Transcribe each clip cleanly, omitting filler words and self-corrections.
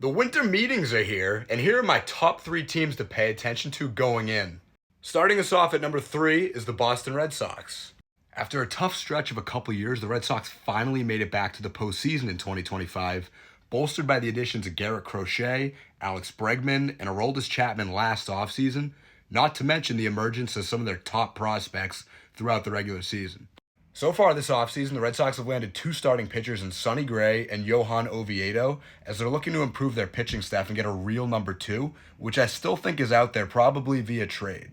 The winter meetings are here, and here are my top three teams to pay attention to going in. Starting us off at number three is the Boston Red Sox. After a tough stretch of a couple years, the Red Sox finally made it back to the postseason in 2025, bolstered by the additions of Garrett Crochet, Alex Bregman, and Aroldis Chapman last offseason, not to mention the emergence of some of their top prospects throughout the regular season. So far this offseason, the Red Sox have landed two starting pitchers in Sonny Gray and Johan Oviedo, as they're looking to improve their pitching staff and get a real number two, which I still think is out there probably via trade.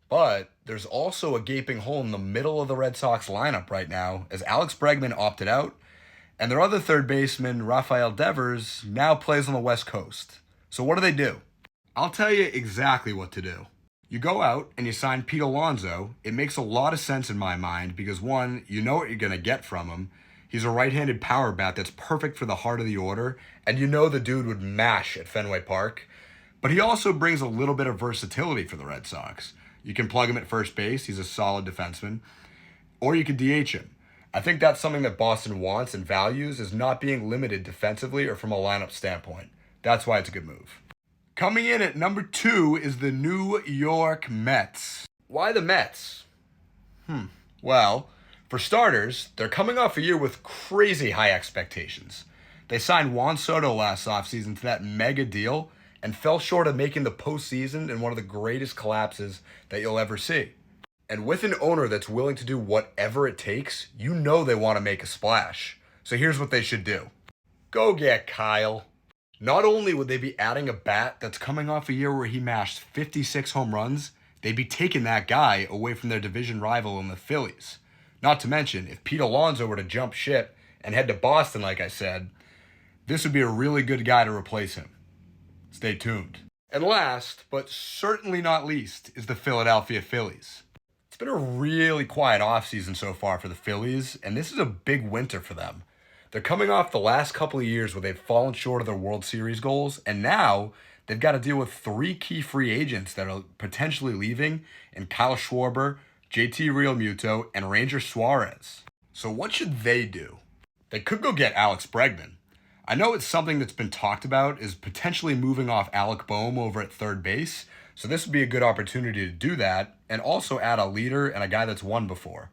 But there's also a gaping hole in the middle of the Red Sox lineup right now, as Alex Bregman opted out, and their other third baseman, Rafael Devers, now plays on the West Coast. So what do? I'll tell you exactly what to do. You go out and you sign Pete Alonso. It makes a lot of sense in my mind because, one, you know what you're going to get from him. He's a right-handed power bat that's perfect for the heart of the order, and you know the dude would mash at Fenway Park. But he also brings a little bit of versatility for the Red Sox. You can plug him at first base. He's a solid defenseman. Or you could DH him. I think that's something that Boston wants and values, is not being limited defensively or from a lineup standpoint. That's why it's a good move. Coming in at number two is the New York Mets. Why the Mets? Well, for starters, they're coming off a year with crazy high expectations. They signed Juan Soto last offseason to that mega deal and fell short of making the postseason in one of the greatest collapses that you'll ever see. And with an owner that's willing to do whatever it takes, you know they want to make a splash. So here's what they should do. Go get Kyle. Not only would they be adding a bat that's coming off a year where he mashed 56 home runs, they'd be taking that guy away from their division rival in the Phillies. Not to mention, if Pete Alonso were to jump ship and head to Boston, like I said, this would be a really good guy to replace him. Stay tuned. And last, but certainly not least, is the Philadelphia Phillies. It's been a really quiet offseason so far for the Phillies, and this is a big winter for them. They're coming off the last couple of years where they've fallen short of their World Series goals, and now they've got to deal with three key free agents that are potentially leaving in Kyle Schwarber, JT Realmuto, and Ranger Suarez. So what should they do? They could go get Alex Bregman. I know it's something that's been talked about, is potentially moving off Alec Boehm over at third base, so this would be a good opportunity to do that, and also add a leader and a guy that's won before.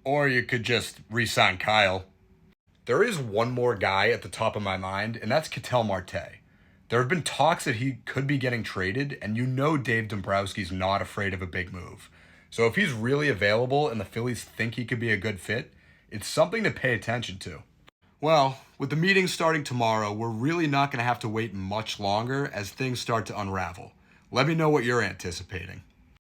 Or you could just re-sign Kyle. There is one more guy at the top of my mind, and that's Ketel Marte. There have been talks that he could be getting traded, and you know Dave Dombrowski's not afraid of a big move. So if he's really available and the Phillies think he could be a good fit, it's something to pay attention to. Well, with the meeting starting tomorrow, we're really not going to have to wait much longer as things start to unravel. Let me know what you're anticipating.